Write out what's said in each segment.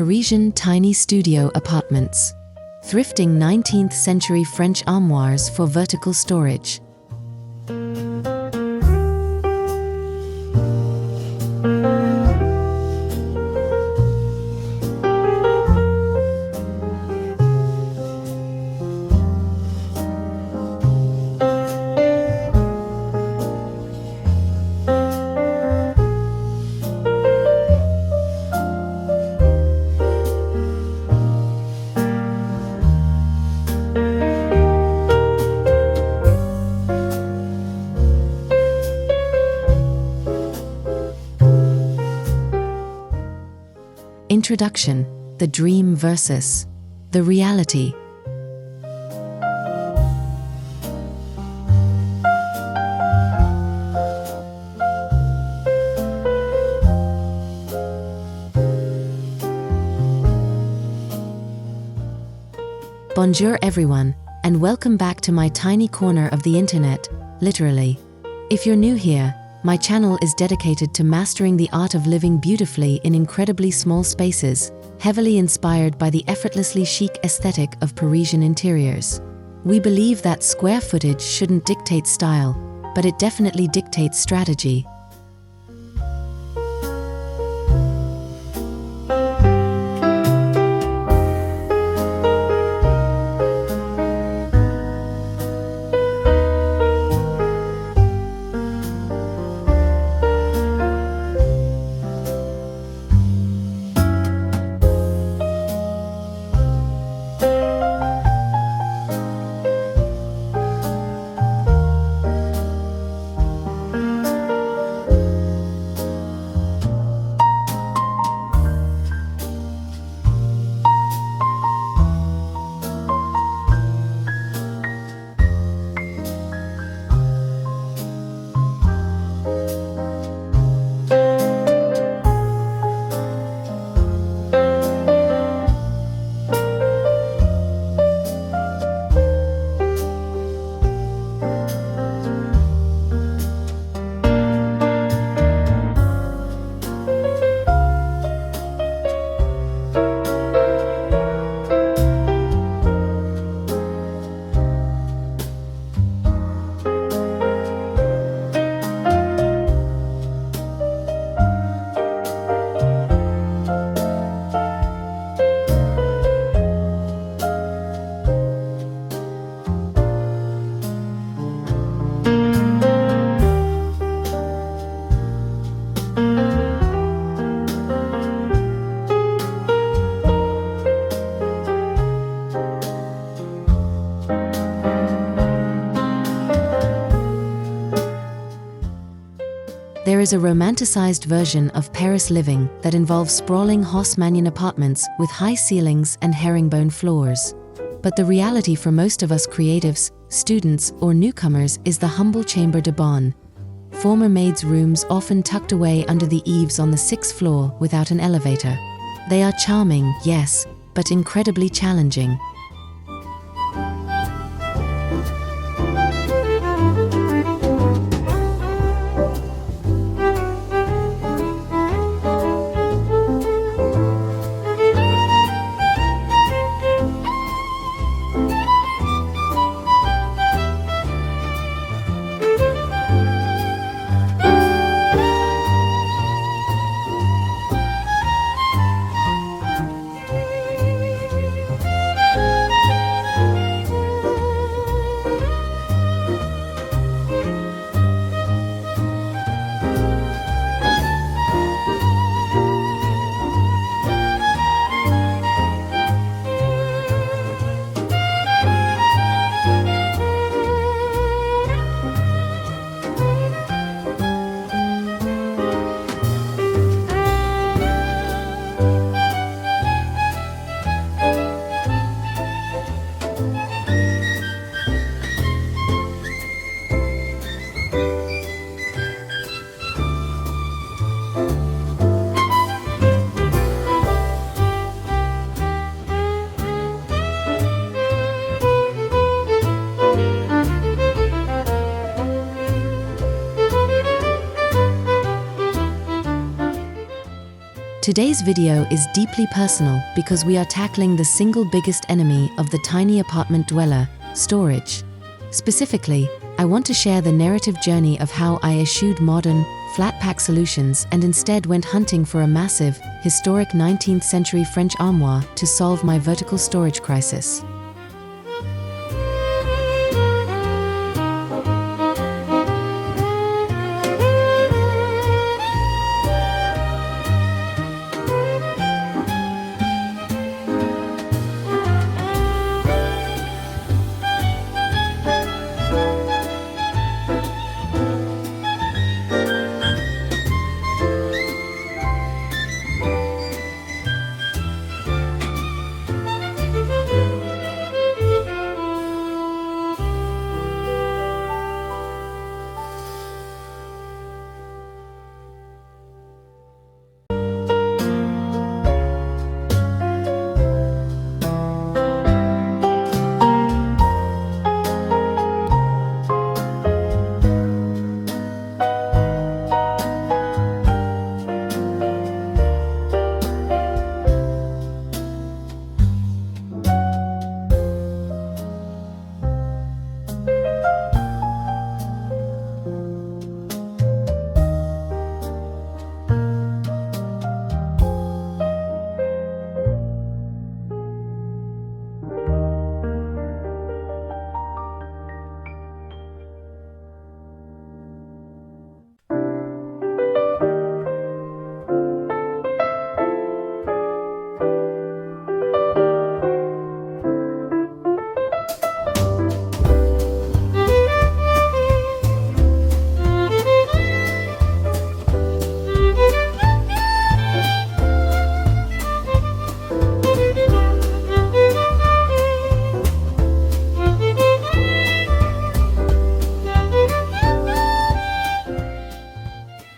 Parisian tiny studio apartments. Thrifting 19th century French armoires for vertical storage. Introduction: the dream versus the reality. Bonjour everyone, and welcome back to my tiny corner of the internet, literally. If you're new here, my channel is dedicated to mastering the art of living beautifully in incredibly small spaces, heavily inspired by the effortlessly chic aesthetic of Parisian interiors. We believe that square footage shouldn't dictate style, but it definitely dictates strategy. There is a romanticized version of Paris living that involves sprawling Haussmannian apartments with high ceilings and herringbone floors. But the reality for most of us creatives, students, or newcomers is the humble chambre de bonne. Former maids' rooms often tucked away under the eaves on the 6th floor without an elevator. They are charming, yes, but incredibly challenging. Today's video is deeply personal because we are tackling the single biggest enemy of the tiny apartment dweller, storage. Specifically, I want to share the narrative journey of how I eschewed modern, flat-pack solutions and instead went hunting for a massive, historic 19th century French armoire to solve my vertical storage crisis.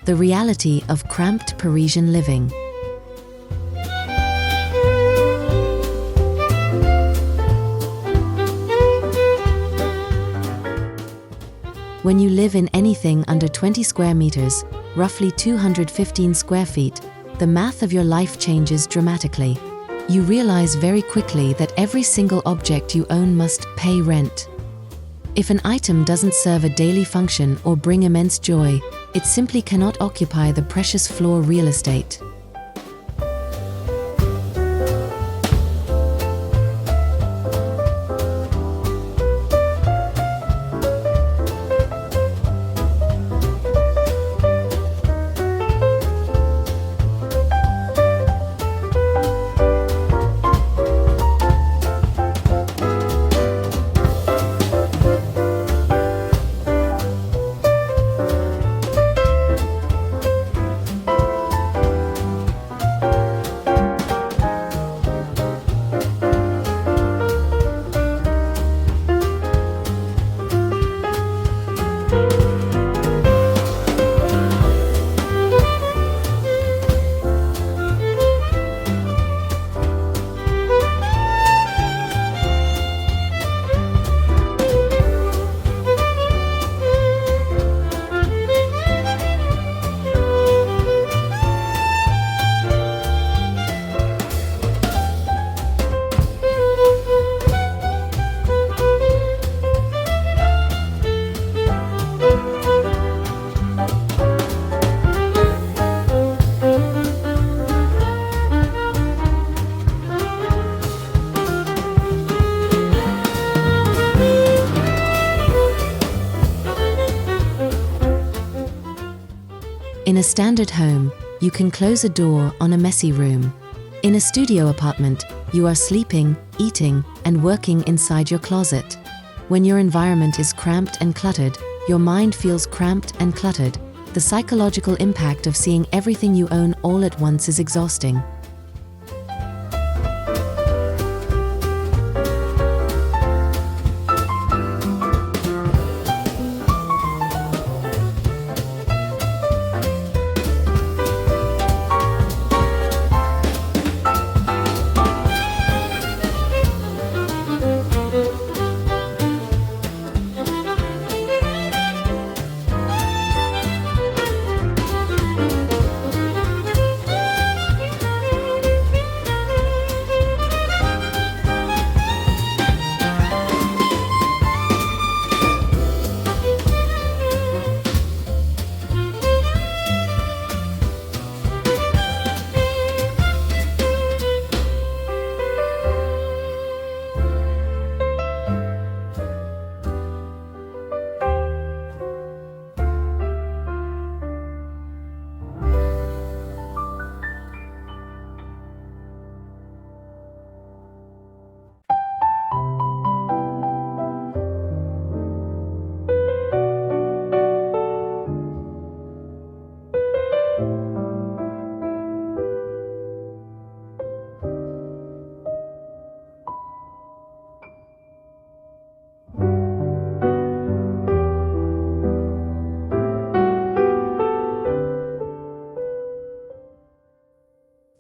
The reality of cramped Parisian living. When you live in anything under 20 square meters, roughly 215 square feet, the math of your life changes dramatically. You realize very quickly that every single object you own must pay rent. If an item doesn't serve a daily function or bring immense joy, it simply cannot occupy the precious floor real estate. In a standard home, you can close a door on a messy room. In a studio apartment, you are sleeping, eating, and working inside your closet. When your environment is cramped and cluttered, your mind feels cramped and cluttered. The psychological impact of seeing everything you own all at once is exhausting.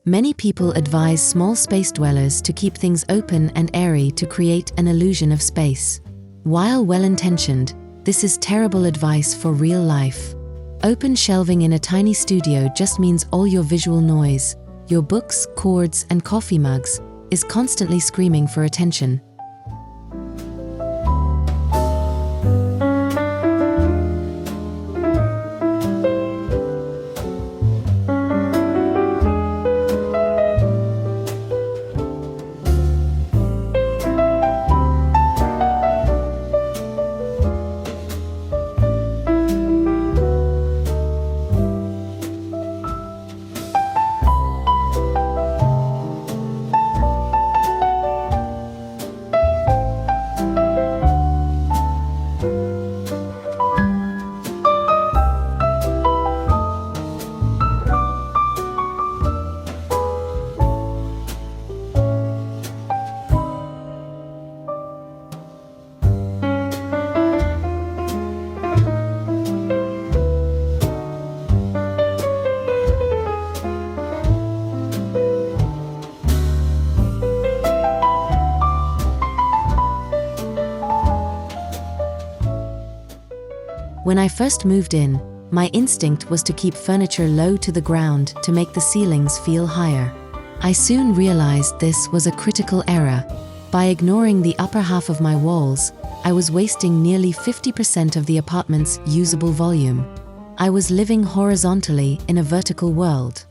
Many people advise small space dwellers to keep things open and airy to create an illusion of space. While well-intentioned, this is terrible advice for real life. Open shelving in a tiny studio just means all your visual noise, your books, cords, and coffee mugs, is constantly screaming for attention. When I first moved in, my instinct was to keep furniture low to the ground to make the ceilings feel higher. I soon realized this was a critical error. By ignoring the upper half of my walls, I was wasting nearly 50% of the apartment's usable volume. I was living horizontally in a vertical world.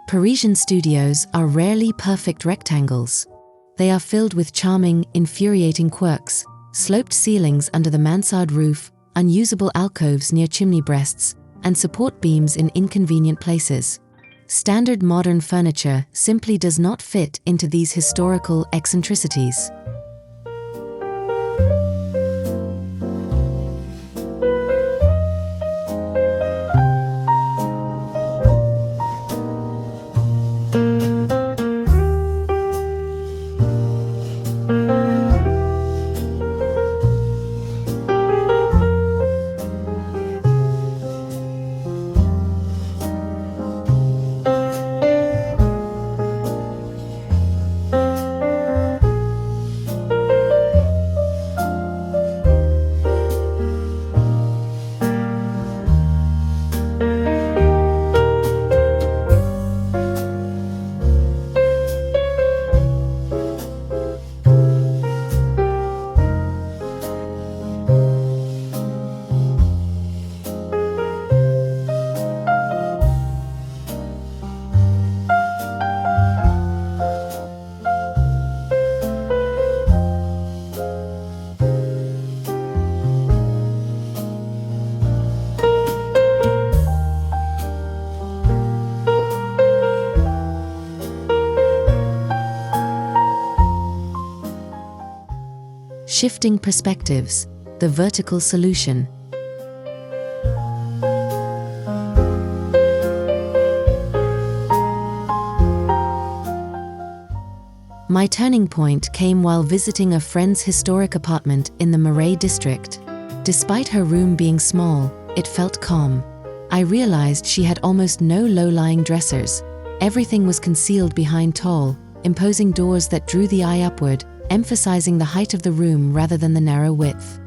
Parisian studios are rarely perfect rectangles. They are filled with charming, infuriating quirks, sloped ceilings under the mansard roof, unusable alcoves near chimney breasts, and support beams in inconvenient places. Standard modern furniture simply does not fit into these historical eccentricities. Shifting perspectives, the vertical solution. My turning point came while visiting a friend's historic apartment in the Marais district. Despite her room being small, it felt calm. I realized she had almost no low-lying dressers. Everything was concealed behind tall, imposing doors that drew the eye upward, emphasizing the height of the room rather than the narrow width.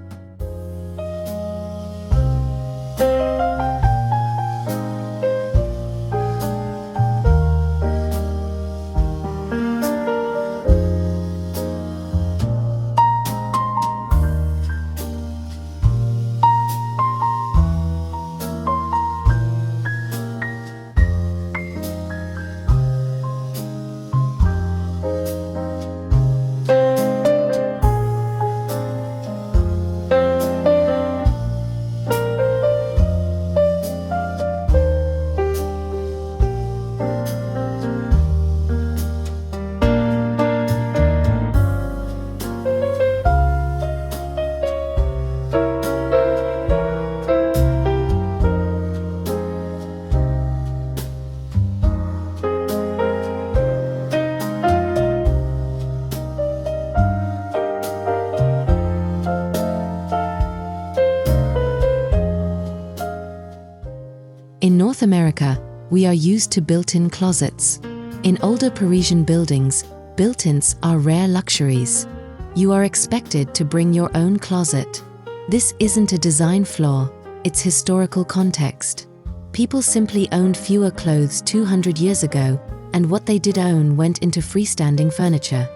In North America, we are used to built-in closets. In older Parisian buildings, built-ins are rare luxuries. You are expected to bring your own closet. This isn't a design flaw, it's historical context. People simply owned fewer clothes 200 years ago, and what they did own went into freestanding furniture.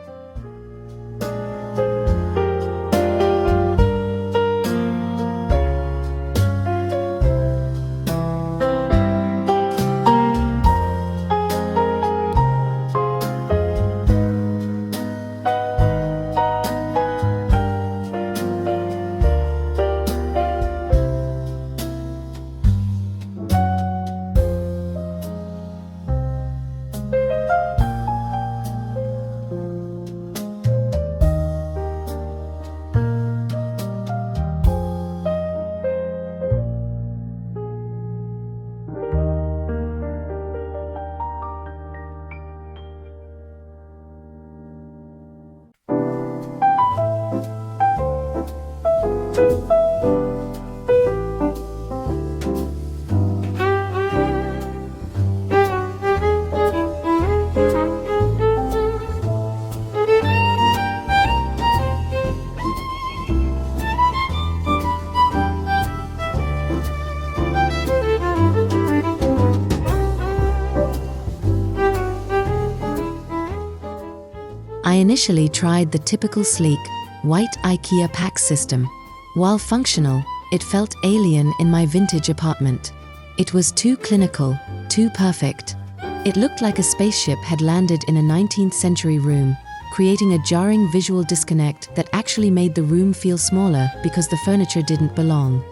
I initially tried the typical sleek, white IKEA pack system. While functional, it felt alien in my vintage apartment. It was too clinical, too perfect. It looked like a spaceship had landed in a 19th century room, creating a jarring visual disconnect that actually made the room feel smaller because the furniture didn't belong.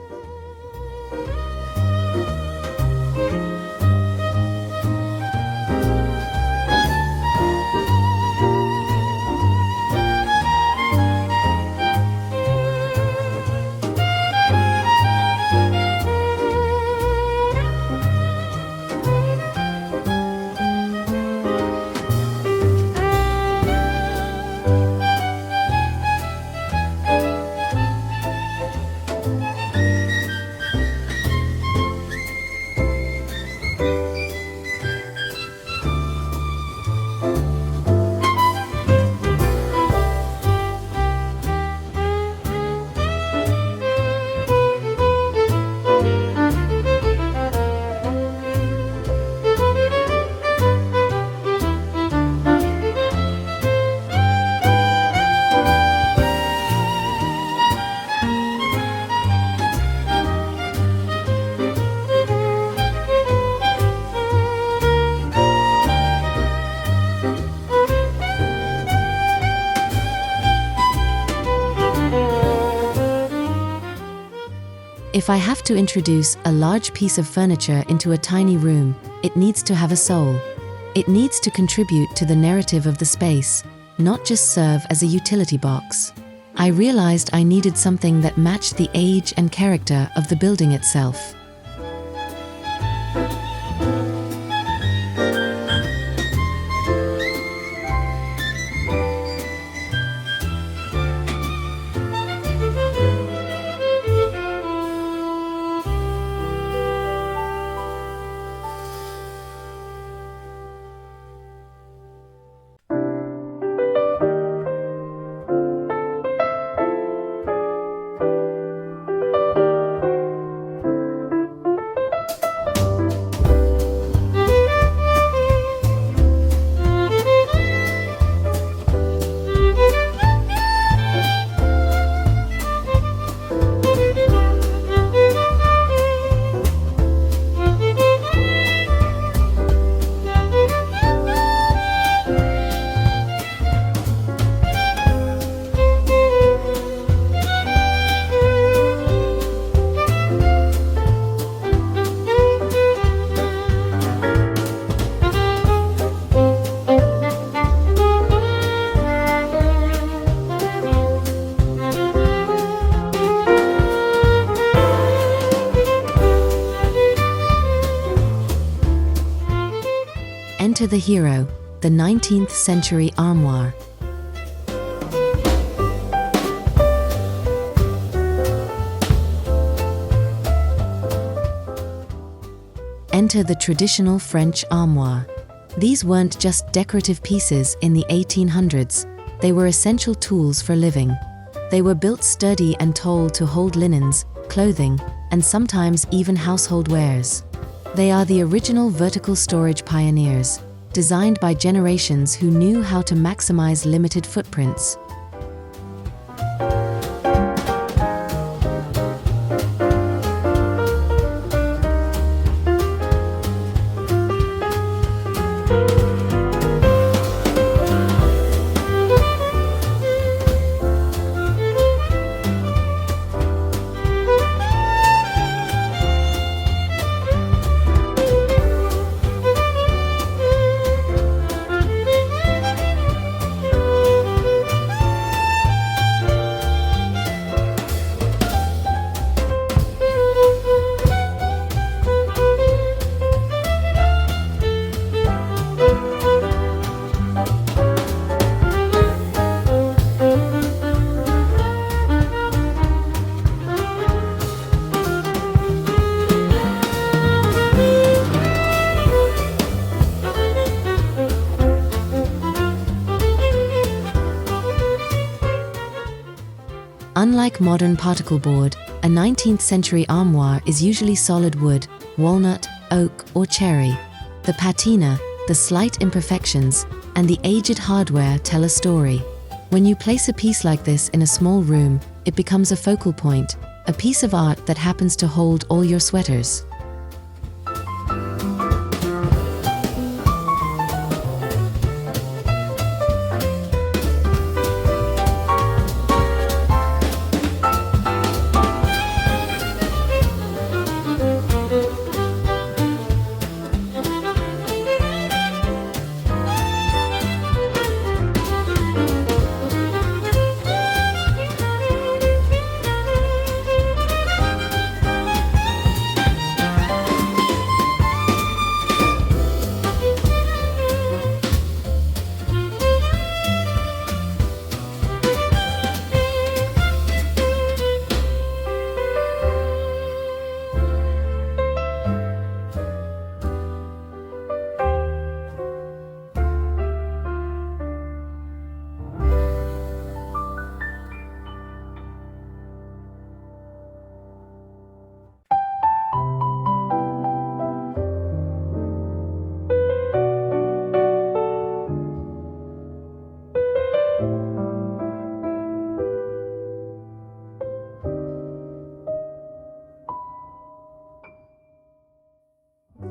If I have to introduce a large piece of furniture into a tiny room, it needs to have a soul. It needs to contribute to the narrative of the space, not just serve as a utility box. I realized I needed something that matched the age and character of the building itself. Enter the hero, the 19th century armoire. Enter the traditional French armoire. These weren't just decorative pieces in the 1800s, they were essential tools for living. They were built sturdy and tall to hold linens, clothing, and sometimes even household wares. They are the original vertical storage pioneers, designed by generations who knew how to maximize limited footprints. Unlike modern particle board, a 19th century armoire is usually solid wood, walnut, oak, or cherry. The patina, the slight imperfections, and the aged hardware tell a story. When you place a piece like this in a small room, it becomes a focal point, a piece of art that happens to hold all your sweaters.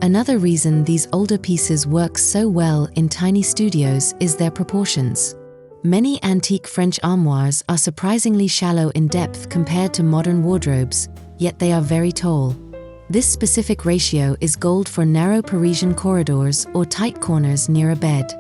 Another reason these older pieces work so well in tiny studios is their proportions. Many antique French armoires are surprisingly shallow in depth compared to modern wardrobes, yet they are very tall. This specific ratio is gold for narrow Parisian corridors or tight corners near a bed.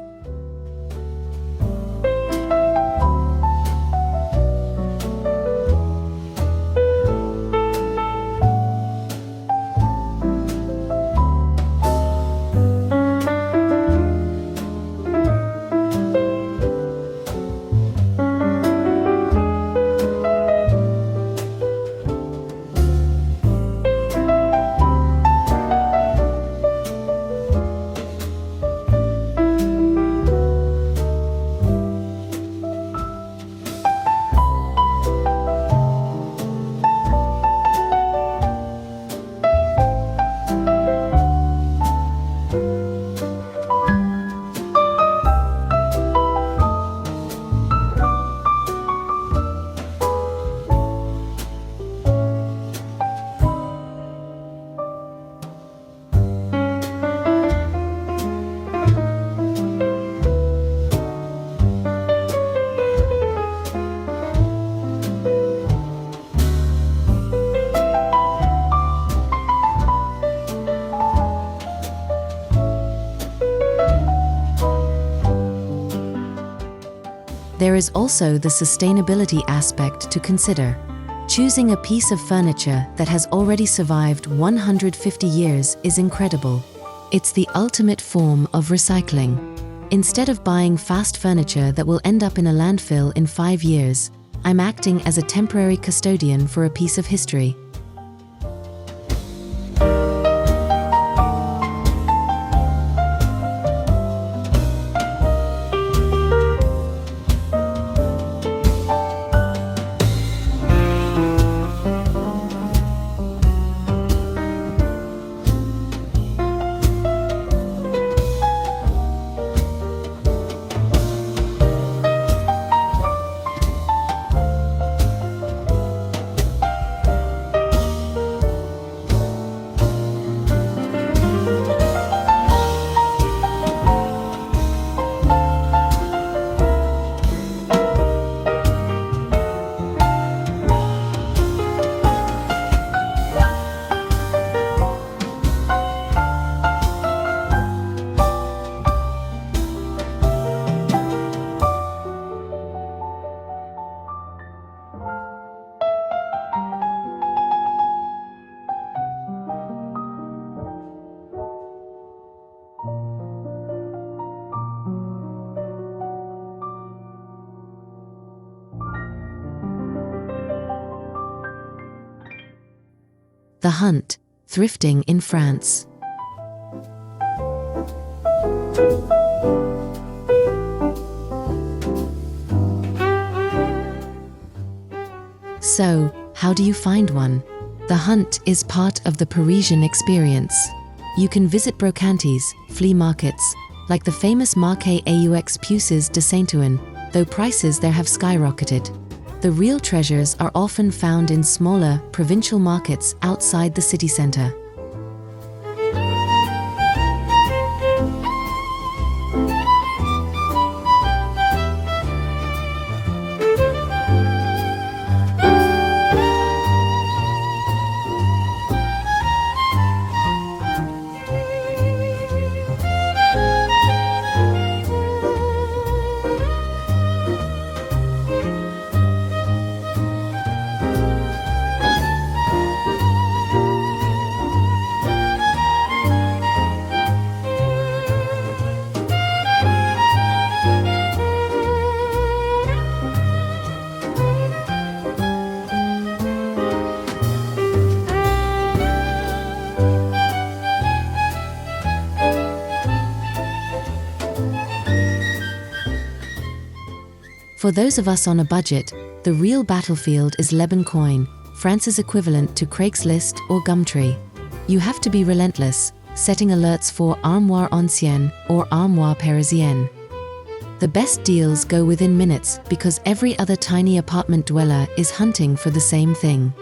There is also the sustainability aspect to consider. Choosing a piece of furniture that has already survived 150 years is incredible. It's the ultimate form of recycling. Instead of buying fast furniture that will end up in a landfill in 5 years, I'm acting as a temporary custodian for a piece of history. The Hunt, Thrifting in France. So, how do you find one? The Hunt is part of the Parisian experience. You can visit brocantes, flea markets, like the famous Marché aux Puces de Saint-Ouen, though prices there have skyrocketed. The real treasures are often found in smaller, provincial markets outside the city center. For those of us on a budget, the real battlefield is Le Bon Coin, France's equivalent to Craigslist or Gumtree. You have to be relentless, setting alerts for Armoire Ancienne or Armoire Parisian. The best deals go within minutes because every other tiny apartment dweller is hunting for the same thing.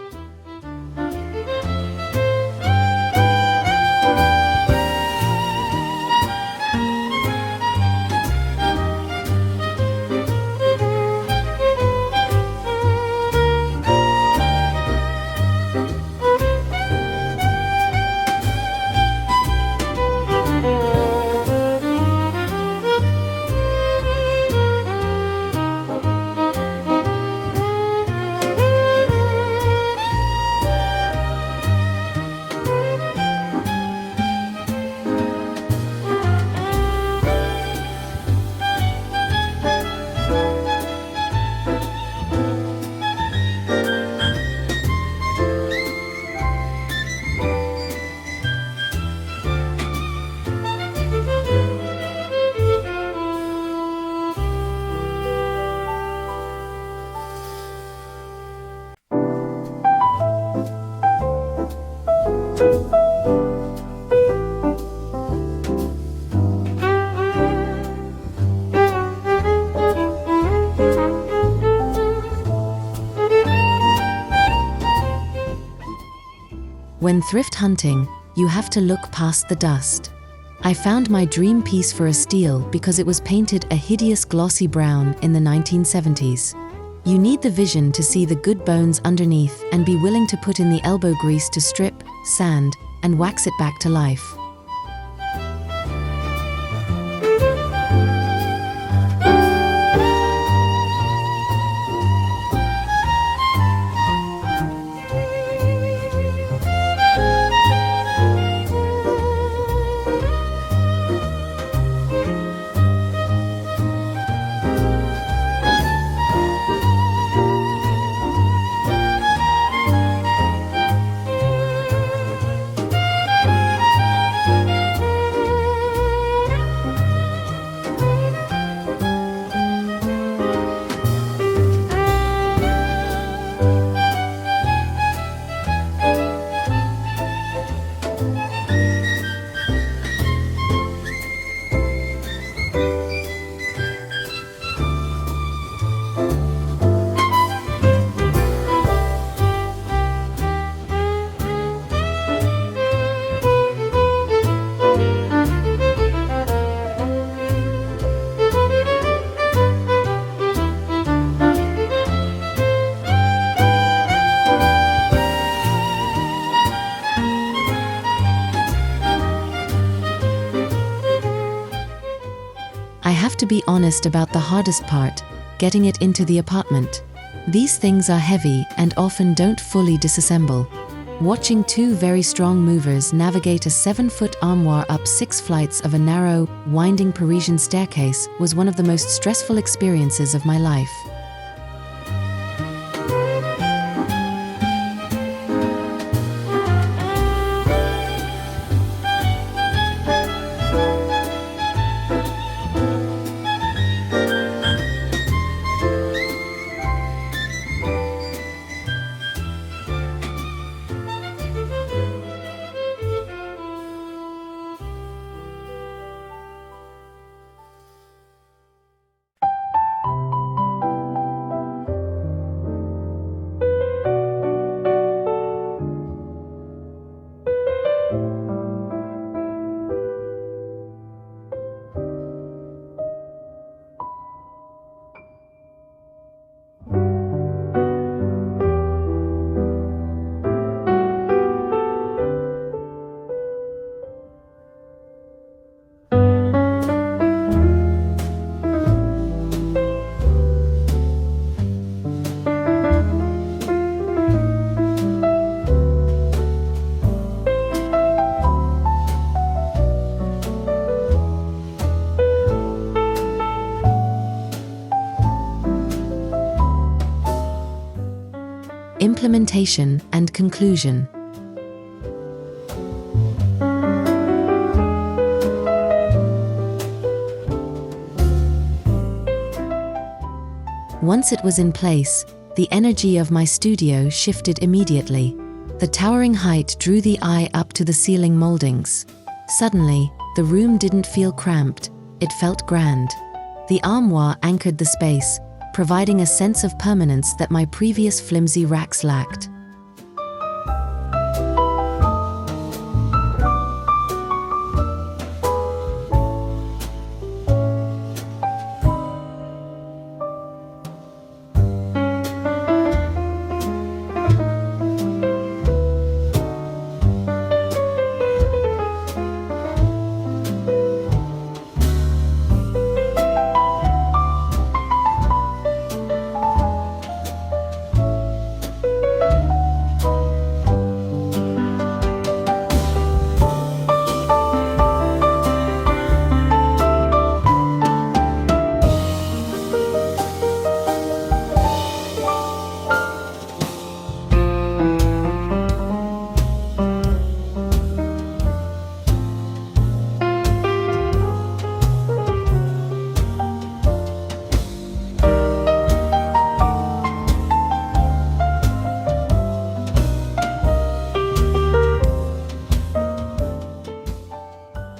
When thrift hunting, you have to look past the dust. I found my dream piece for a steal because it was painted a hideous glossy brown in the 1970s. You need the vision to see the good bones underneath and be willing to put in the elbow grease to strip, sand, and wax it back to life. I have to be honest about the hardest part, getting it into the apartment. These things are heavy and often don't fully disassemble. Watching two very strong movers navigate a 7-foot armoire up 6 flights of a narrow, winding Parisian staircase was one of the most stressful experiences of my life. implementation, and conclusion. Once it was in place, the energy of my studio shifted immediately. The towering height drew the eye up to the ceiling moldings. Suddenly, the room didn't feel cramped, it felt grand. The armoire anchored the space, providing a sense of permanence that my previous flimsy racks lacked.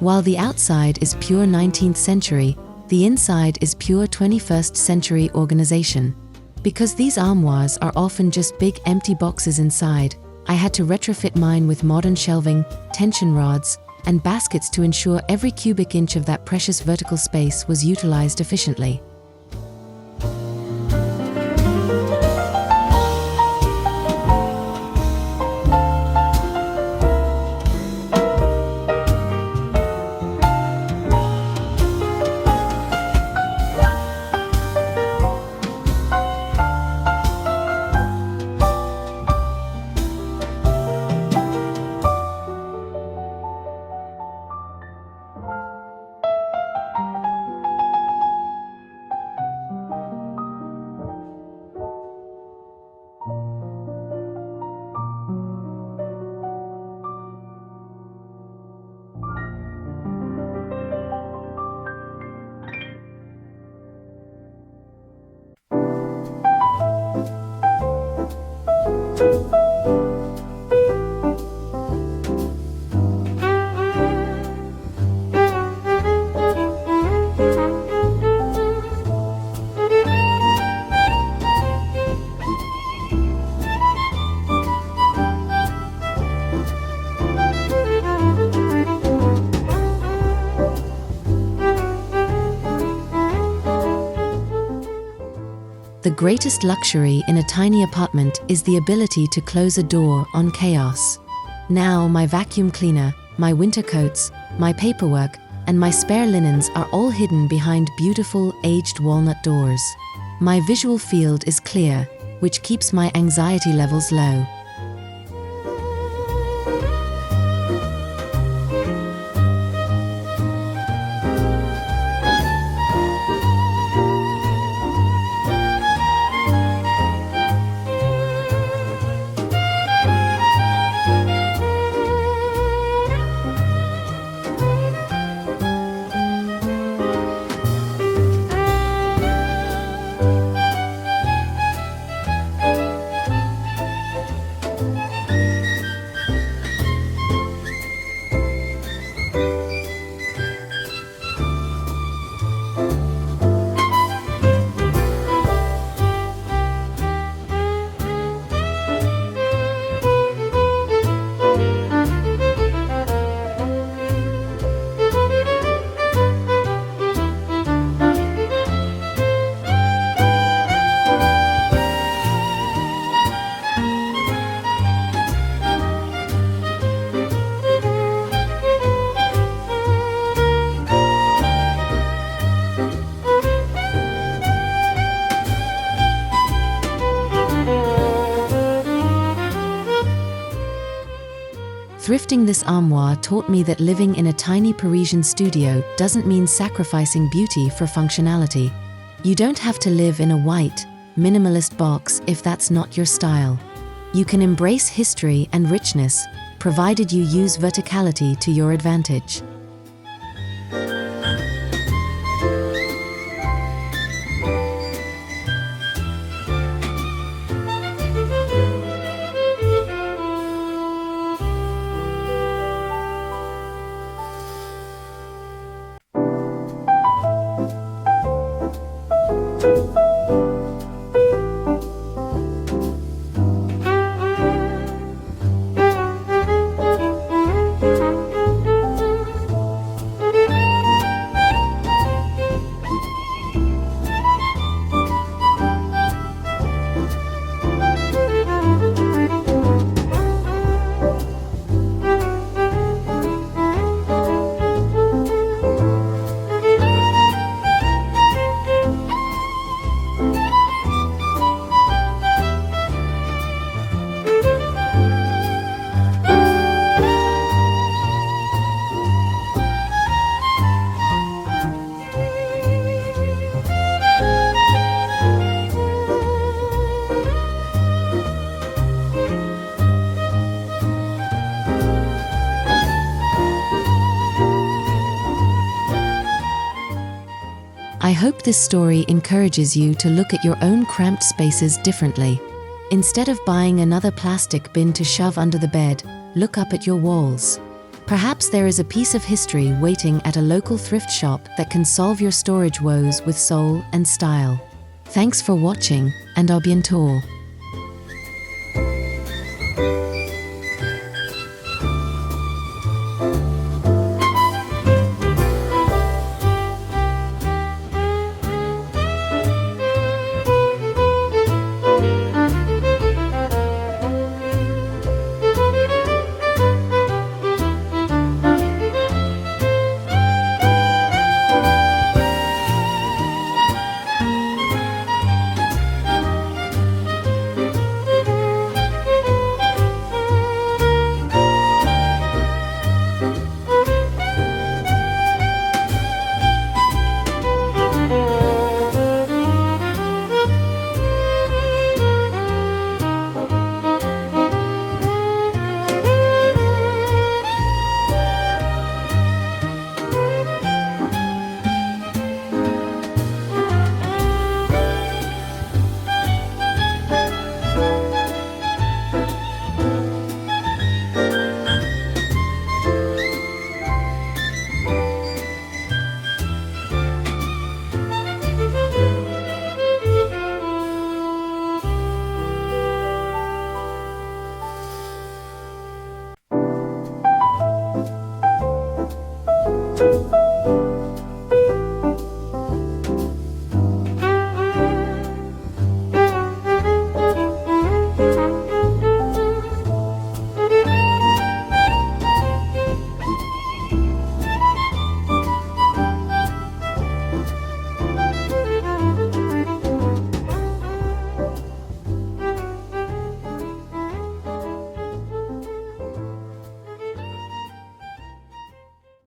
While the outside is pure 19th century, the inside is pure 21st century organization. Because these armoires are often just big empty boxes inside, I had to retrofit mine with modern shelving, tension rods, and baskets to ensure every cubic inch of that precious vertical space was utilized efficiently. The greatest luxury in a tiny apartment is the ability to close a door on chaos. Now my vacuum cleaner, my winter coats, my paperwork, and my spare linens are all hidden behind beautiful, aged walnut doors. My visual field is clear, which keeps my anxiety levels low. Thrifting this armoire taught me that living in a tiny Parisian studio doesn't mean sacrificing beauty for functionality. You don't have to live in a white, minimalist box if that's not your style. You can embrace history and richness, provided you use verticality to your advantage. I hope this story encourages you to look at your own cramped spaces differently. Instead of buying another plastic bin to shove under the bed, look up at your walls. Perhaps there is a piece of history waiting at a local thrift shop that can solve your storage woes with soul and style. Thanks for watching, and à bientôt.